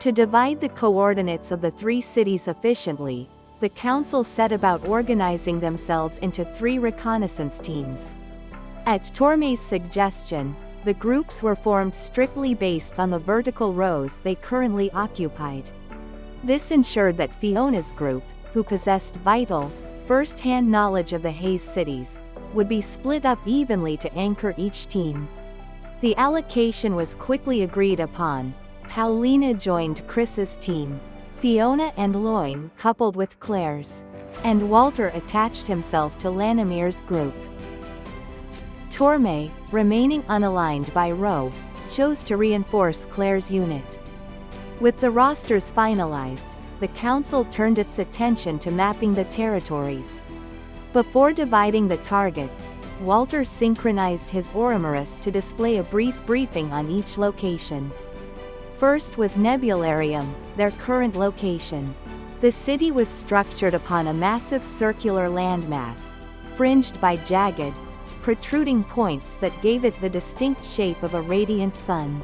To divide the coordinates of the three cities efficiently, the council set about organizing themselves into 3 reconnaissance teams. At Torme's suggestion, the groups were formed strictly based on the vertical rows they currently occupied. This ensured that Fiona's group, who possessed vital, first-hand knowledge of the Haze cities, would be split up evenly to anchor each team. The allocation was quickly agreed upon. Paulina joined Chris's team, Fiona and Loin coupled with Claire's, and Walter attached himself to Lanimir's group. Torme, remaining unaligned by row, chose to reinforce Claire's unit. With the rosters finalized, the council turned its attention to mapping the territories. Before dividing the targets, Walter synchronized his Oromarus to display a brief briefing on each location. First was Nebularium, their current location. The city was structured upon a massive circular landmass, fringed by jagged, protruding points that gave it the distinct shape of a radiant sun.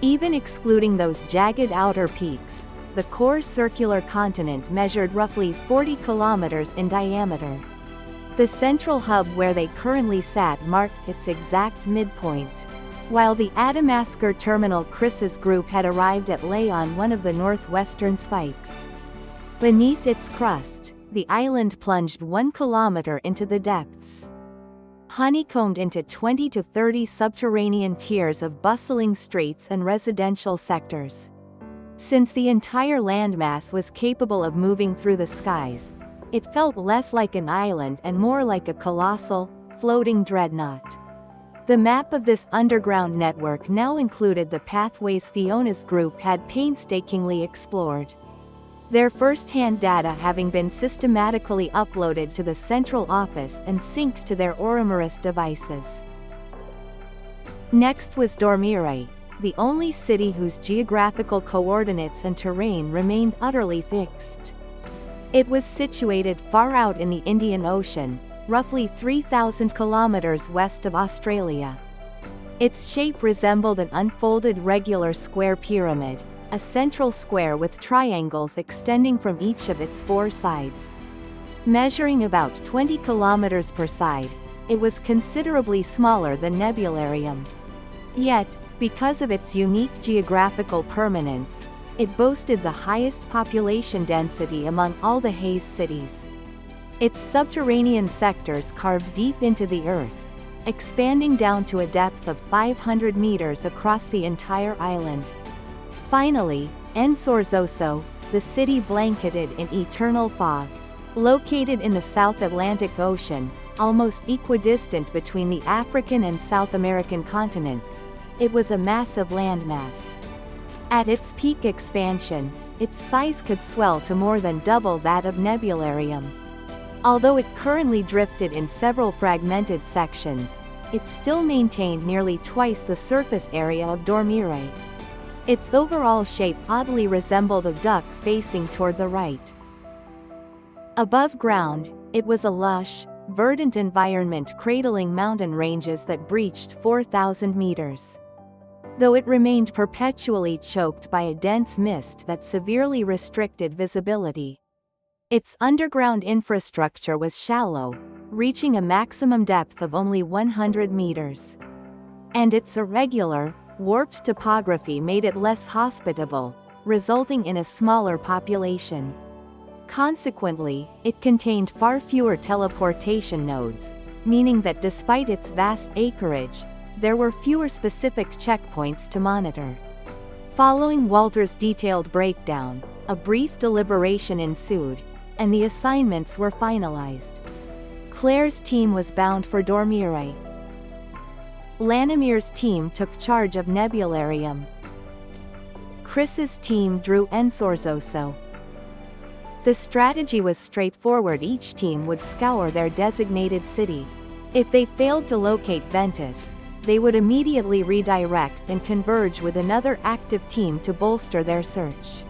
Even excluding those jagged outer peaks, the core circular continent measured roughly 40 kilometers in diameter. The central hub where they currently sat marked its exact midpoint. While the Adamascur terminal Chris's group had arrived at lay on one of the northwestern spikes. Beneath its crust, the island plunged 1 kilometer into the depths. Honeycombed into 20 to 30 subterranean tiers of bustling streets and residential sectors. Since the entire landmass was capable of moving through the skies, it felt less like an island and more like a colossal, floating dreadnought. The map of this underground network now included the pathways Fiona's group had painstakingly explored. Their first-hand data having been systematically uploaded to the central office and synced to their Oromarus devices. Next was Dormire, the only city whose geographical coordinates and terrain remained utterly fixed. It was situated far out in the Indian Ocean, roughly 3,000 kilometers west of Australia. Its shape resembled an unfolded regular square pyramid, a central square with triangles extending from each of its 4 sides. Measuring about 20 kilometers per side, it was considerably smaller than Nebularium. Yet, because of its unique geographical permanence, it boasted the highest population density among all the Haze cities. Its subterranean sectors carved deep into the earth, expanding down to a depth of 500 meters across the entire island. Finally, Ensorzoso, the city blanketed in eternal fog. Located in the South Atlantic Ocean, almost equidistant between the African and South American continents, it was a massive landmass. At its peak expansion, its size could swell to more than double that of Nebularium. Although it currently drifted in several fragmented sections, it still maintained nearly twice the surface area of Dormire. Its overall shape oddly resembled a duck facing toward the right. Above ground, it was a lush, verdant environment cradling mountain ranges that breached 4,000 meters. Though it remained perpetually choked by a dense mist that severely restricted visibility. Its underground infrastructure was shallow, reaching a maximum depth of only 100 meters. And its irregular, warped topography made it less hospitable, resulting in a smaller population. Consequently, it contained far fewer teleportation nodes, meaning that despite its vast acreage, there were fewer specific checkpoints to monitor. Following Walter's detailed breakdown, a brief deliberation ensued, and the assignments were finalized. Claire's team was bound for Dormire. Lanimir's team took charge of Nebularium. Chris's team drew Ensorzoso. The strategy was straightforward: each team would scour their designated city. If they failed to locate Ventus, they would immediately redirect and converge with another active team to bolster their search.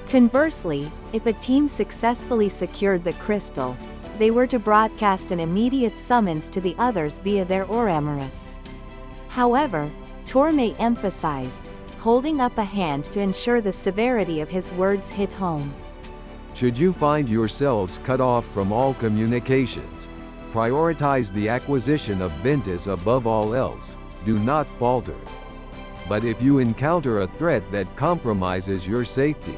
Conversely, if a team successfully secured the crystal, they were to broadcast an immediate summons to the others via their Oromarus. However, Torme emphasized, holding up a hand to ensure the severity of his words hit home. Should you find yourselves cut off from all communications, prioritize the acquisition of Ventus above all else. Do not falter. But if you encounter a threat that compromises your safety,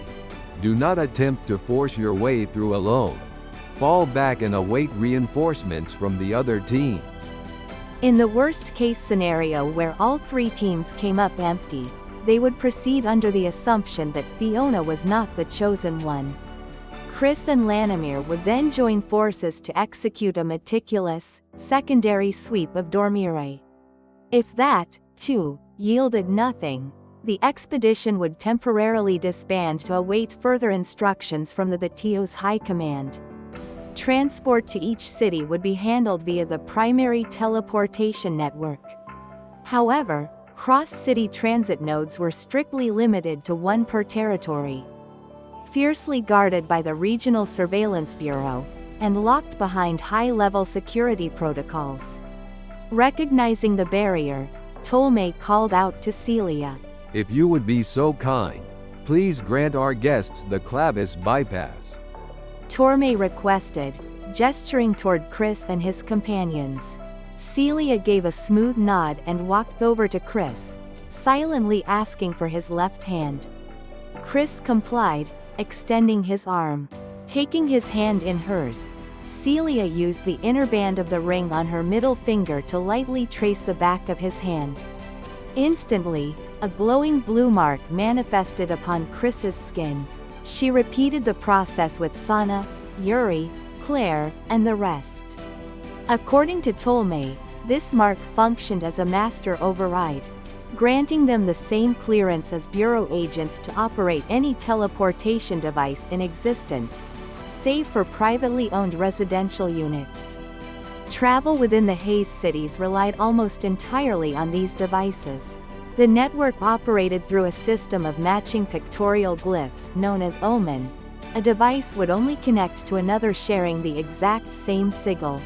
do not attempt to force your way through alone. Fall back and await reinforcements from the other teams. In the worst-case scenario where all three teams came up empty, they would proceed under the assumption that Fiona was not the chosen one. Chris and Lanimir would then join forces to execute a meticulous, secondary sweep of Dormire. If that, too, yielded nothing, the expedition would temporarily disband to await further instructions from the TO's high command. Transport to each city would be handled via the primary teleportation network. However, cross-city transit nodes were strictly limited to one per territory. Fiercely guarded by the Regional Surveillance Bureau, and locked behind high-level security protocols. Recognizing the barrier, Ptolemy called out to Celia. If you would be so kind, please grant our guests the Clavis bypass. Torme requested, gesturing toward Chris and his companions. Celia gave a smooth nod and walked over to Chris, silently asking for his left hand. Chris complied, extending his arm. Taking his hand in hers, Celia used the inner band of the ring on her middle finger to lightly trace the back of his hand. Instantly, a glowing blue mark manifested upon Chris's skin. She repeated the process with Sana, Yuri, Claire, and the rest. According to Ptolemy, this mark functioned as a master override, granting them the same clearance as Bureau agents to operate any teleportation device in existence, save for privately owned residential units. Travel within the Haze cities relied almost entirely on these devices. The network operated through a system of matching pictorial glyphs known as Omen. A device would only connect to another sharing the exact same sigil.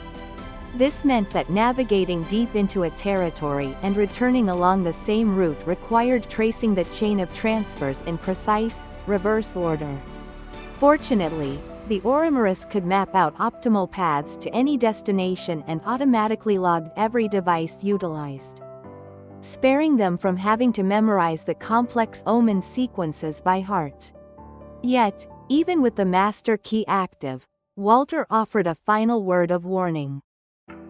This meant that navigating deep into a territory and returning along the same route required tracing the chain of transfers in precise, reverse order. Fortunately, the Oromarus could map out optimal paths to any destination and automatically logged every device utilized, sparing them from having to memorize the complex Omen sequences by heart. Yet, even with the master key active, Walter offered a final word of warning.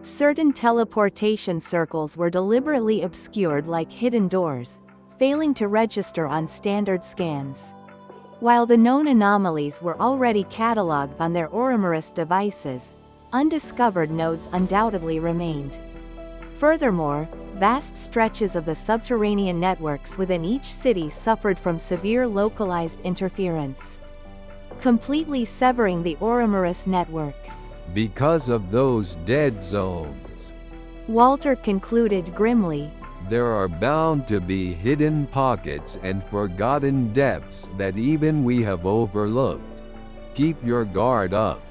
Certain teleportation circles were deliberately obscured like hidden doors, failing to register on standard scans. While the known anomalies were already catalogued on their Oromarus devices, undiscovered nodes undoubtedly remained. Furthermore, vast stretches of the subterranean networks within each city suffered from severe localized interference, completely severing the Oromarus network. Because of those dead zones, Walter concluded grimly, there are bound to be hidden pockets and forgotten depths that even we have overlooked. Keep your guard up.